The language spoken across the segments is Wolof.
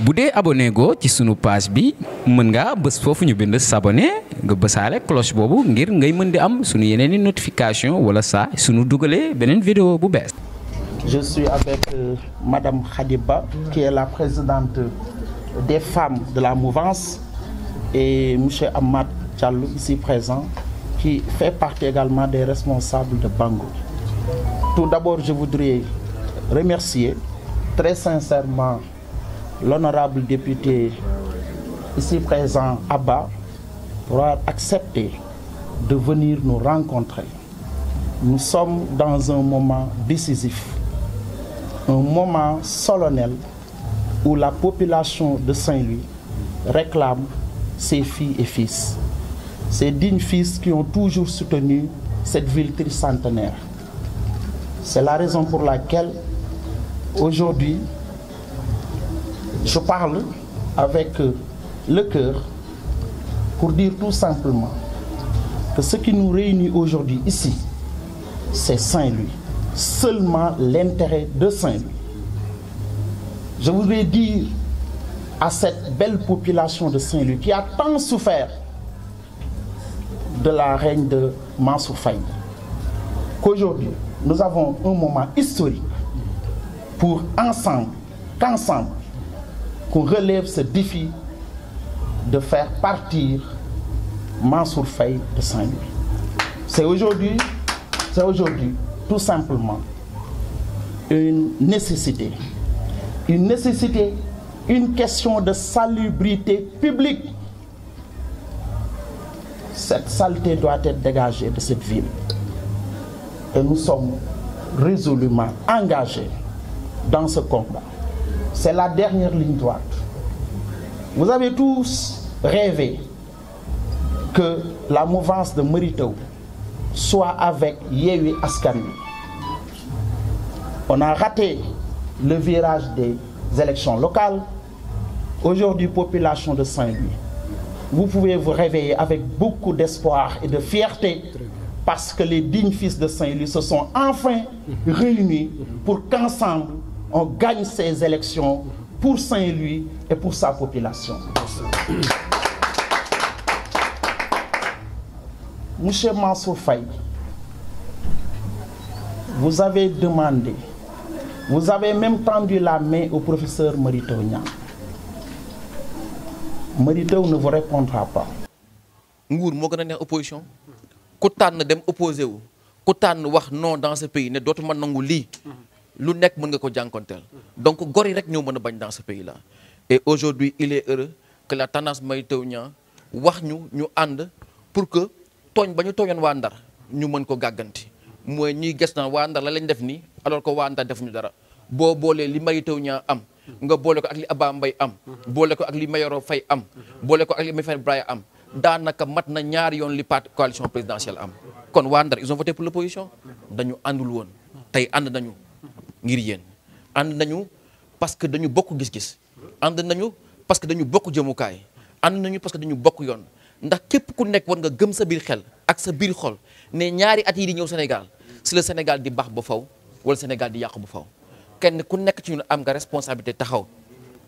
bu dee abonné go ci sunu page bi mën ngaa bës foofu ñu bind s'abonner nga bësaale cloche boobu ngir ngay mën di am sunu yeneen i notification wala saa sunu dugalee beneen vidéo bu bees. Je suis avec Madame Khadiba, qui est la présidente des femmes de la mouvance, et Monsieur Ahmad Diallo, ici présent, qui fait partie également des responsables de Bango. Tout d'abord, je voudrais remercier très sincèrement l'honorable député ici présent, Abba, pour avoir accepté de venir nous rencontrer. Nous sommes dans un moment décisif, un moment solennel où la population de Saint-Louis réclame ses filles et fils, ces dignes fils qui ont toujours soutenu cette ville tricentenaire. C'est la raison pour laquelle aujourd'hui je parle avec le cœur pour dire tout simplement que ce qui nous réunit aujourd'hui ici, c'est Saint-Louis, seulement l'intérêt de Saint-Louis. Je voudrais dire à cette belle population de Saint-Louis qui a tant souffert de la règne de Mansour Faye qu'aujourd'hui nous avons un moment historique pour qu'ensemble qu'on relève ce défi de faire partir Mansour Faye de Saint-Louis. C'est aujourd'hui tout simplement une nécessité, une question de salubrité publique. Cette saleté doit être dégagée de cette ville. Et nous sommes résolument engagés dans ce combat. C'est la dernière ligne droite. Vous avez tous rêvé que la mouvance de Mary Teuw soit avec Yewwi Askan Wi. On a raté le virage des élections locales. Aujourd'hui, population de Saint-Louis, vous pouvez vous réveiller avec beaucoup d'espoir et de fierté parce que les dignes fils de Saint-Louis se sont enfin réunis pour qu'ensemble on gagne ces élections pour Saint-Louis et pour sa population. Monsieur Mansour Faye, vous avez demandé, vous avez même tendu la main au professeur Mary Teuw Niane. Mary Teuw ne vous répondra pas. nguur moo gën a neex opposition ku tànn dem opposé wu ku tànn wax non dans ce pays ne dootuma nangu lii lu nekk mën nga ko jànkonteel donc gor yi rek ñoo mën a bañ dans ce pays là. Et aujourd'hui il est heureux que la tendance Mary Teuw Niane wax ñu ànd pour que tooñ ba ñu tooñoon waa Ndar ñu mën ko gàgganti mooy ñuy gis naa waa Ndar la lañ def nii alors que waa Ndar defuñu dara boo boolee li Mary Teuw Niane am nga boole ko ak li Abba Mbaye am boole ko ak li Mayoro Faye am boole ko ak li Mayfane Braya am daanaka mat na ñaari yoon li parti coalition présidentielle am kon waa Ndar ils ont voté pour l'opposition dañu àndul woon tey ànd nañu ngir yéen ànd nañu parce que dañu bokk gis-gis ànd nañu parce que dañu bokk jëmukaay ànd nañu parce que dañu bokk yoon ndax képp ku nekk war nga gëm sa biir xel ak sa biir xol ne ñaari at yi di ñëw Sénégal si le Sénégal di baax ba faw wala Sénégal di yàqu ba faw kenn ku nekk ci ñun am nga responsabilité taxaw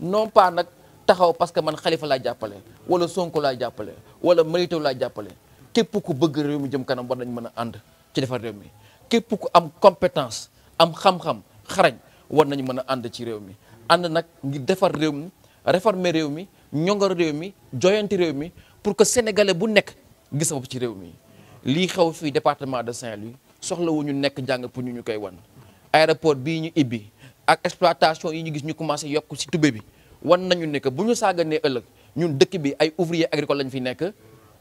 non pas nag taxaw parce que man Khalifa laa jàppale wala Sonko laa jàppale wala Mary Teuw laa jàppale képp ku bëgg réew mi jëm kanam war nañ mën a ànd ci defar réew mi képp ku am compétence am xam-xam xarañ war nañu mën a ànd ci réew mi ànd nag ngir defar réew mi réformer réew mi ñongal réew mi joyanti réew mi pour que sénégalais bu nekk gis sa bopp ci réew mi lii xew fii département de Saint-Louis soxlawu ñu nekk jàng pour ñu koy wan aéroport bii ñu ibbi ak exploitation yi ñu gis ñu commencé yokk ci tubé bi wan nañu ne que bu ñu sàgganee ëllëg ñun dëkk bi ay ouvrier agricole lañ fi nekk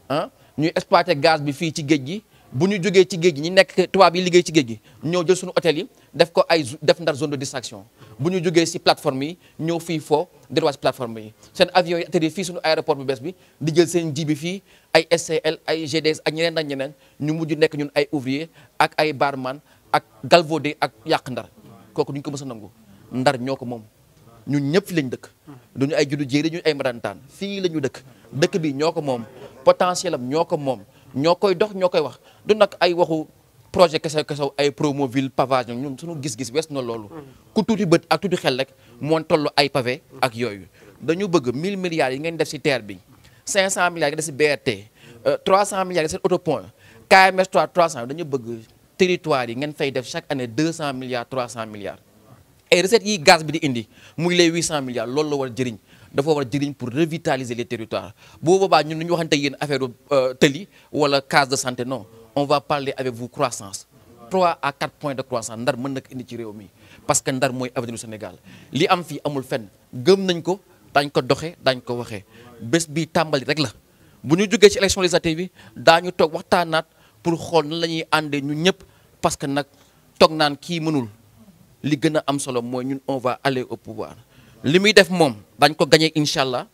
ah ñuy exploiter gaz bi fii ci géej gi bu ñu jógee ci géej gi ñi nekk tubaab yi liggéey ci géej gi ñëw jël suñu hôtel yi def ko ay def Ndar zone de distraction bu ñu jógee ci plateforme yi ñëw fii foo delluwaat ci plateforme yi seen avion yi atterri fii suñu aéroport bu bees bi di jël seen ji bi fii ay SCL ay GDS ak ñeneen ak ñeneen ñu mujj nekk ñun ay ouvrier ak ay barman ak galvaudé ak yàq Ndar kooku duñ ko mës a nangu Ndar ñoo ko moom ñun ñëpp fi lañ dëkk duñu ay juddu jéeri ñun ay marantaan fii la ñu dëkk bi ñoo ko moom potentiel am ñoo ko moom ñoo koy dox ñoo koy wax du nag ay waxu projet kese ay Promoville pavage ñun suñu gis-gis wees na loolu ku tuuti bët ak tuuti xel rek moo toll ay pavé ak yooyu dañu bëgg 1000 milliards yi ngeen def ci terre bi 500 milliards yi def ci BRT 300 milliards yi def ci autopont KMS 300 dañu bëgg territoire yi ngeen fay def chaque année 200 milliards 300 milliards et recettes yi gaz bi di indi muy les 800 milliards loolu la war a jëriñ dafa war a jëriñ pour revitaliser les territoires bu boobaa ñun ñu waxante yéen affaire tëli wala case de santé non on va parler avec vous croissance 3 à 4 points de croissance Ndar mën na ko indi ci réew mi parce que Ndar mooy avenir du Sénégal li am fii amul fenn gëm nañ ko dañ ko doxee dañ ko waxee bés bi tàmbali rek la bu ñu jógee ci élection législative bi daañu toog waxtaanaat pour xool nan la ñuy àndee ñun ñëpp parce que nag toog naan kii mënul li gën a am solo mooy ñun on va aller au pouvoir li muy def moom dañ ko gagné incha allah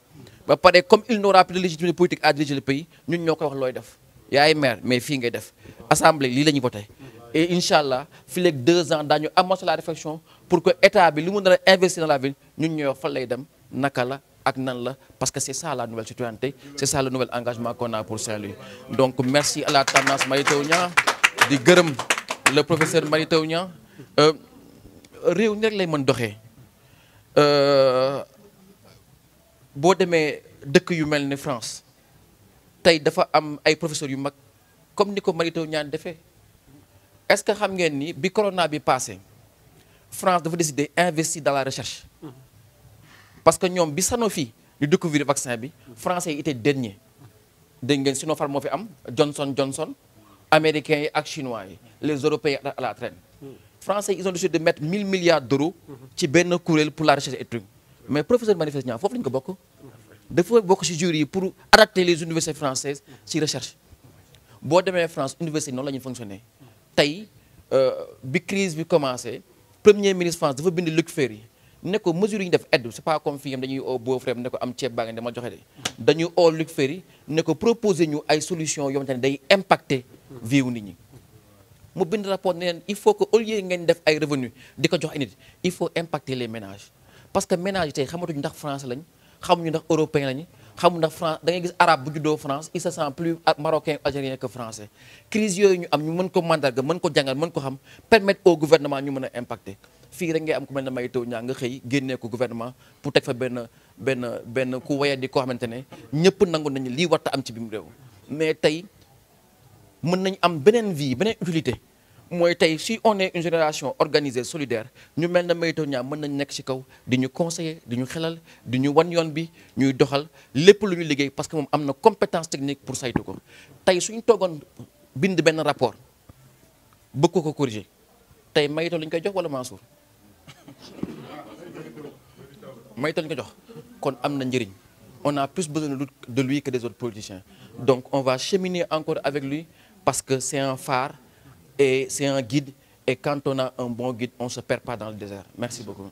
ba pare comme il n'aura plus de légitimité politique à diriger le pays ñun ñoo koy wax looy def yaay maire mais fii ngay def assemblée lii la ñuy voté et incha allah fii léegi 2 ans daañu amorcer la réflexion pour que état bi li mu nar a investir dans la ville ñun ñooy wax fan lay dem naka la ak nan la parce que c'est ça la nouvelle citoyenneté c'est ça le nouvel engagement qu'on a pour Saint-Louis donc merci à la tendance Mary Teuw Niane di gërëm le professeur Mary Teuw Niane réew ni rek lay mën doxee boo demee dëkk yu mel ni France tey dafa am ay professeurs yu mag comme ni ko Mary Teuw Niane defee est-ce que xam ngeen ni bi corona bi passé France dafa décider investir dans la recherche parce que ñoom bi Sanofi di découvrir vaccin bi français yi était dernier dégg ngeen Sinopharm moo fi am Johnson américains yi ak chinois yi les européens à la traîne français ils ont décidé de mettre 1000 milliards d'euros ci benn kuréel pour la recherche et truc mais professeur Mary Teuw Niane foofu lañu ko bokk dafa bokk ci jury yi pour adapter les universités françaises ci recherche boo demee France université noonu la ñuy fonctionner tey bi crise bi commencé premier ministre France dafa bind Luc Ferry ne ko mesures yi ñu def aide c'est pas comme fii am dañuy oo beau frère ne ko am ceeb baa nga dama joxe de dañuy oo Luc Ferry ne ko proposer ñu ay solutions yoo xamante ne day impacter vie wu nit ñi mu bind rapport ne leen il faut que au lieu ngeen def ay revenus di ko jox ay nit il faut impacter les ménages parce que ménages yi tey xamatuñu ndax français lañ xamuñu ndax européen lañu xamuñu ndax France da ngay gis arabe bu juddoo France il se sent plus marocain algérien que français crise yooyu ñu am ñu mën ko mandarga mën ko jàngal mën ko xam permettre au gouvernement ñu mën a impacter fii rek ngay am ku mel ne Mary Teuw Niane nga xëy génnee ko gouvernement pour teg fa benn ku wayat di koo xamante ne ñëpp nangu nañu lii warta am ci biir réew mais tey mën nañ am beneen vie beneen utilité mooy tey si on est une génération organisée solidaire ñu mel na Mary Teuw Niane mën nañ nekk ci kaw di ñu conseiller di ñu xelal di ñu wan yoon bi ñuy doxal lépp lu ñu liggéey parce que moom am na compétence technique pour saytu ko tey suñu toogoon bind benn rapport bëgg ko corriger tey Mary Teuw lañ koy jox wala Mansour Mary Teuw lañ ko jox kon am na njëriñ on a plus besoin de lui que des autres politiciens donc on va cheminer encore avec lui parce que c'est un phare et c'est un guide et quand on a un bon guide on se perd pas dans le désert merci beaucoup.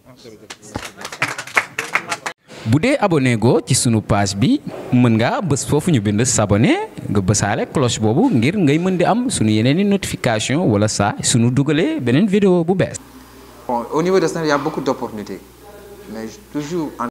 bu dee abonné go ci sunu page bi mën ngaa bës foofu ñu bind s'abonner nga bësaale cloche boobu ngir ngay mën di am sunu yeneen i notification wala saa sunu dugalee beneen vidéo bu bees. Bon, au niveau de ça il y a beaucoup d'opportunités mais toujours